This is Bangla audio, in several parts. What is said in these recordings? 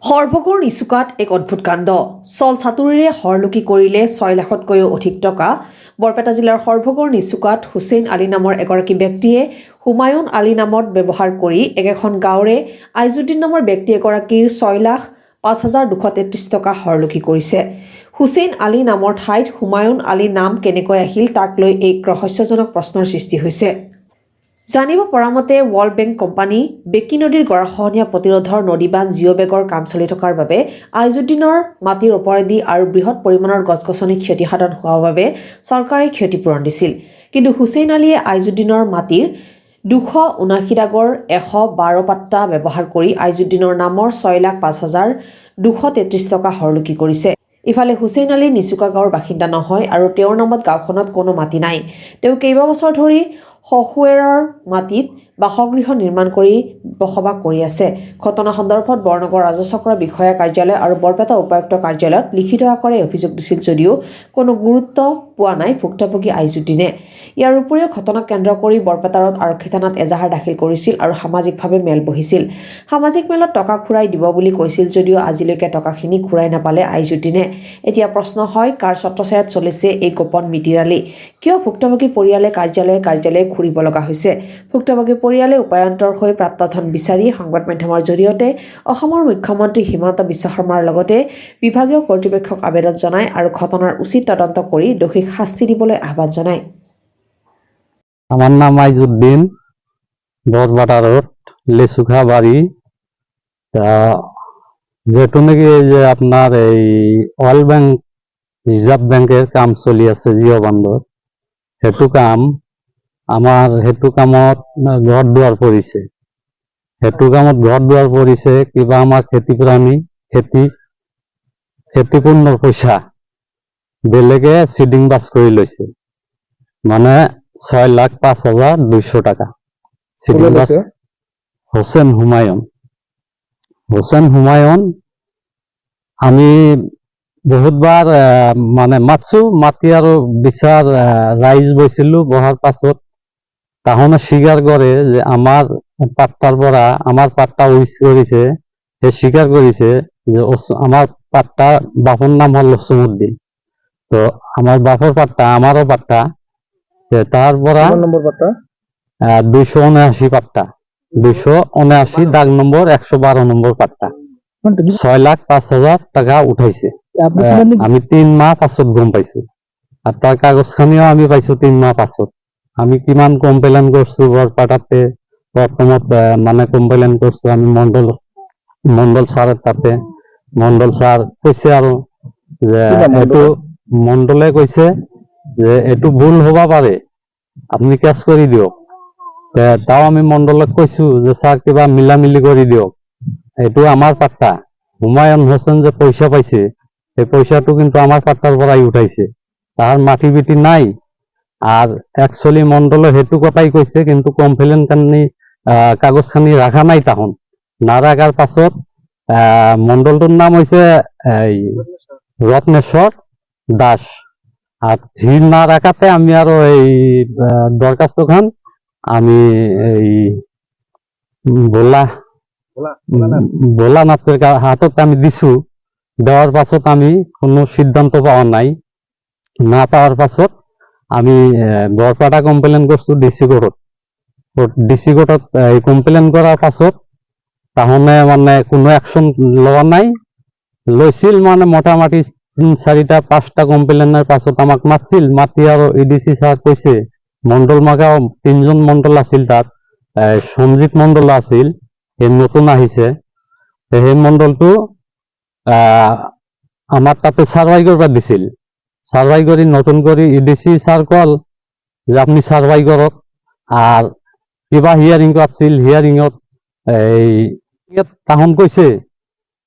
সৰভোগৰ নিচুকাত এক অদ্ভুত কাণ্ড চল চাতুৰিৰে হৰলুকি কৰিলে 6 লাখতকৈও অধিক টকা বৰপেটা জিলাৰ সৰভোগৰ নিচুকাত হুছেইন আলী নামৰ এগৰাকী ব্যক্তিয়ে হুমায়ুন আলী নামত ব্যৱহাৰ কৰি একেখন গাঁৱৰে আইজুদ্দিন নামৰ ব্যক্তি এগৰাকীৰ 6,05,233 টকা হৰলুকি কৰিছে। হুছেইন আলী নামৰ ঠাইত হুমায়ুন আলী নাম কেনেকৈ আহিল তাক লৈ এক ৰহস্যজনক প্ৰশ্নৰ সৃষ্টি হৈছে। জানিব পৰা মতে ৱৰ্ল্ড বেংক কোম্পানী বেকি নদীৰ গৰাখহনীয়া প্ৰতিৰোধৰ নদীবান্ধ জিঅ' বেগৰ কাম চলি থকাৰ বাবে আইজুদ্দিনৰ মাটিৰ ওপৰেদি আৰু বৃহৎ পৰিমাণৰ গছ-গছনি ক্ষতিসাধন হোৱাৰ বাবে চৰকাৰে ক্ষতিপূৰণ দিছিল। কিন্তু হুছেইন আলীয়ে আইজুদ্দিনৰ মাটিৰ 279 দাগৰ 112 পাট্টা ব্যৱহাৰ কৰি আইজুদ্দিনৰ নামৰ 6,05,233 টকা হৰলুকি কৰিছে। ইফালে হুছেইন আলী নিচুকা গাঁৱৰ বাসিন্দা নহয় আৰু তেওঁৰ নামত গাঁওখনত কোনো মাটি নাই। তেওঁ কেইবাবছৰ ধৰি সহুৱেৰৰ মাটিত বাসগৃহ নিৰ্মাণ কৰি বসবাস কৰি আছে। ঘটনা সন্দৰ্ভত বৰনগৰ ৰাজচক্ৰ বিষয়া কাৰ্যালয় আৰু বৰপেটা উপায়ুক্ত কাৰ্যালয়ত লিখিত আকাৰে অভিযোগ দিছিল যদিও কোনো গুৰুত্ব পোৱা নাই ভুক্তভোগী আইজুদ্দিনে। ইয়াৰ উপৰিও ঘটনাক কেন্দ্ৰ কৰি বৰপেটাৰত আৰক্ষী থানাত এজাহাৰ দাখিল কৰিছিল আৰু সামাজিকভাৱে মেল বহিছিল। সামাজিক মেলত টকা ঘূৰাই দিব বুলি কৈছিল যদিও আজিলৈকে টকাখিনি ঘূৰাই নাপালে আইজুদ্দিনে। এতিয়া প্ৰশ্ন হয়, কাৰ ছত্ৰছায়াত চলিছে এই গোপন মিতিৰালি? কিয় ভুক্তভোগী পৰিয়ালে কাৰ্যালয়ে ঘূৰিব লগা হৈছে? ভুক্তভোগী পৰিয়ালে উপায়ন্তৰ হৈ প্ৰাপ্ত ধন বিচাৰি সংবাদ মাধ্যমৰ জৰিয়তে অসমৰ মুখ্যমন্ত্ৰী হিমন্ত বিশ্ব শৰ্মাৰ লগতে বিভাগীয় কৰ্তৃপক্ষক আবেদন জনায় আৰু ঘটনাৰ উচিত তদন্ত কৰি দোষীক শাস্তি দিবলৈ আহ্বান জনায়। আমার নাম আইজুদ্দিন, বরবাটা রোড, লেসুখা বাড়ি। যেহেতু নাকি এই যে আপনার এই ওয়ার্ল্ড ব্যাংক রিজার্ভ ব্যাংকের কাম চলি আছে জিও বান্ধর, সেইটো কাম আমার সেইটো কামত ঘর দুয়ার পৰিছে। সেইটো কামত ঘর দুয়ার পৰিছে কিবা আমার খেতি প্রাণী খেতি পূর্ণর পয়সা বেলেগে সিডিং বাস করে লৈছে, মানে 6,05,200 টাকা সিডিং বাস। হোসেন হুমায়ুন আমি বহুতবার মানে মাতি আৰু বিচাৰ ৰাইজ বৈছিলো। বহাৰ পাছত তাহনে স্বীকাৰ কৰে যে আমাৰ পাট্টাৰ পৰা আমাৰ পাট্টা উইচ কৰিছে। সেই স্বীকাৰ কৰিছে যে আমাৰ পাট্টা বাপৰ নাম হল লছমুদ্দিন। তো আমার বাপর পাট্টা আমারও পাট্টা, তার পৰা 279 পাট্টা, 279 দাগ নম্বর 112 নম্বর পাট্টা 6,05,000 টাকা উঠাইছে। আমি 3 মাহ পাছত গম পাইছো আর তার কাগজ খানিও আমি পাইছো 3 মাহ পাছত। আমি কিমান কমপ্লেইন করছো বৰপাটাতে, প্রথমত মানে কমপ্লেইন করছো আমি মন্ডল স্যারের তাতে। মন্ডল স্যার কৈছে আৰু যে এইটো মন্ডলে কৈছে যে এইটো ভুল হবা পাৰে, আপনি কেস কৰি দিয়ক। তাও আমি মন্ডলক কৈছো যে স্যার কিবা মিলামিলি কৰি দিয়ক, এইটো আমার পাট্টা। হুমায়ুন হোসেন যে পয়সা পাইছে সেই পয়সাটো কিন্তু আমার পাট্টার পৰাই উঠাইছে, তার মাটি বিটি নাই। আর একচুয়ালি মন্ডলে সেইটো কথাই কৈছে, কিন্তু কমপ্লেইন খানি কাগজ খানি রাখা নাই। তখন না রাখার পাছত মন্ডলটোর নাম হয়েছে রত্নেশ্বর দাস। আর হি না রাখাতে আমি আরো এই দরখাস্ত খান আমি এই ভোলানাথের হাতত আমি দিছো। দেওয়ার পাছত আমি কোনো সিদ্ধান্ত পাওয়া নাই। না পাওয়ার পাছত আমি বরপাটা কমপ্লেইন করছো ডিসি কোর্টত। ডিসি কোর্টত কমপ্লেইন করার পাছত তাহলে মানে কোনো অ্যাকশন লওয়া নাই। লৈছিল মানে মোটামুটি 3-4-5টা কমপ্লেইনের পাছত আমাক মাতছিল। মাতি আৰু এডিসি স্যার কৈছে মন্ডল মাগাও 3জন মন্ডল আছিল, তাত সঞ্জিত মন্ডল আছিল, সেই নতুন আহিছে। সেই মন্ডলটো আমার তাতে সার্ভাই করবা দিছিল। সার্ভাই করি নতুন করে ইডিসি স্যার কল যে আপনি সার্ভাই করক। আর কিবা হিয়ারিং করছিল, হিয়ারিংত এই তাহন কৈছে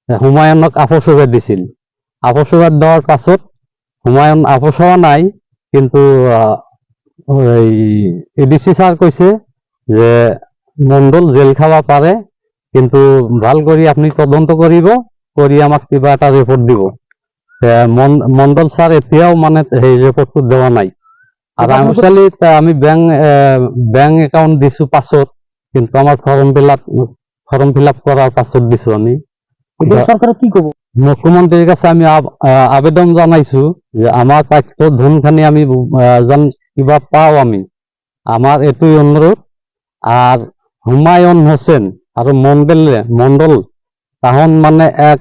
হুমায়ুনক আপোচবাদ দিছিল। আপোচবাদ দেওয়ার পাছত হুমায়ুন আপোচ হওয়া নাই, কিন্তু এডিসি স্যার কৈছে যে মন্ডল জেল খাওয়া পারে, কিন্তু ভাল করে আপনি তদন্ত করিব, করে আমাক কিবা একটা রিপোর্ট দিব। মন্ডল স্যার এতিয়াও মানে সেই রিপোর্টটো দেওয়া নাই। আর আমি ব্যাংক একাউন্ট দিছো পাছত, কিন্তু আমার ফর্ম ফিল আপ করার পাছত দিছো আমি। সরকারক কি কব? মুখ্যমন্ত্রীর কাছে আমি আবেদন জানাইছো যে আমার প্রাপ্য ধনখানি আমি যেন কিবা পাও আমি, আমার এটুই অনুরোধ। আর হুমায়ুন হোসেন আর মন্ডল তখন মানে এক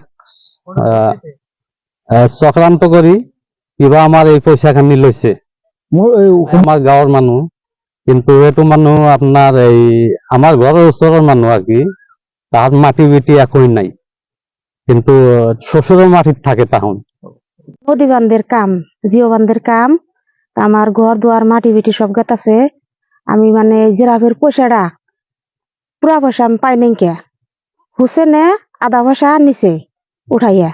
চক্রান্ত করি কিবা আমার এই পয়সা খানি লৈছে আমার গাঁৱৰ মানুহ, কিন্তু এইটো মানুহ আপনার এই আমার ঘরের ওচরের মানুষ আর কি, তার মাটি বিটি একই নাই, কিন্তু শ্বশুরের মাটির থাকে তখন। নদী বান্ধের কাম, জিও বান্ধের কাম, তা আমার ঘর দুয়ার মাটি বিটি সব গাত আছে। আমি মানে জিরাফের পয়সাটা পুরা পয়সা আমি পাই নাই কে। হুসেনে আধা পয়সা নিছে উঠাইয়া,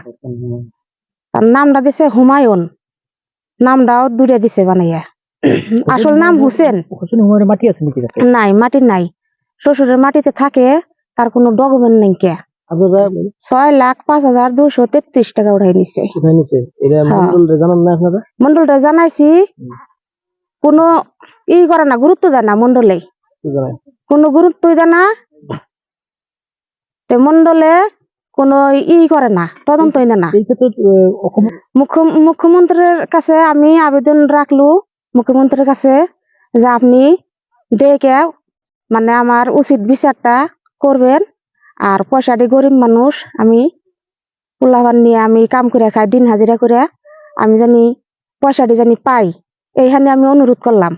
তার নামটা দিছে হুমায়ুন, নামটাও দুইটা দিছে বানাইয়া। আসল নাম হুসেন। হুমায়ুনের মাটি আছে নাকি? নাই, মাটি নাই, শ্বশুরের মাটিতে থাকে, তার কোনো ডকুমেন্ট নাই কে। আপনারা 6,05,233 টাকা উঠাই নিছে। কোথায় নিছে? এটা মন্ডলরে জানান না আপনারা? মন্ডলটা জানাইছি, কোনো করে না, গুরুত্ব দেয় না মন্ডলে, কি জানায়? কোনো গুরুত্বই দেয় না। মন্ডলে কোনো করে না, তদন্তই নেয় না। এই ক্ষেত্রে মুখ্যমন্ত্রীর কাছে আমি আবেদন রাখলু, মুখ্যমন্ত্রীর কাছে, যে আপনি দেখে মানে আমার উচিত বিচারটা করবেন। আর পয়সাটি গরিব মানুষ, আমি পোলাপান নিয়ে আমি কাম করে খাই, দিন হাজিরা করে, আমি জানি পয়সাটি জানি পাই, এইখানে আমি অনুরোধ করলাম।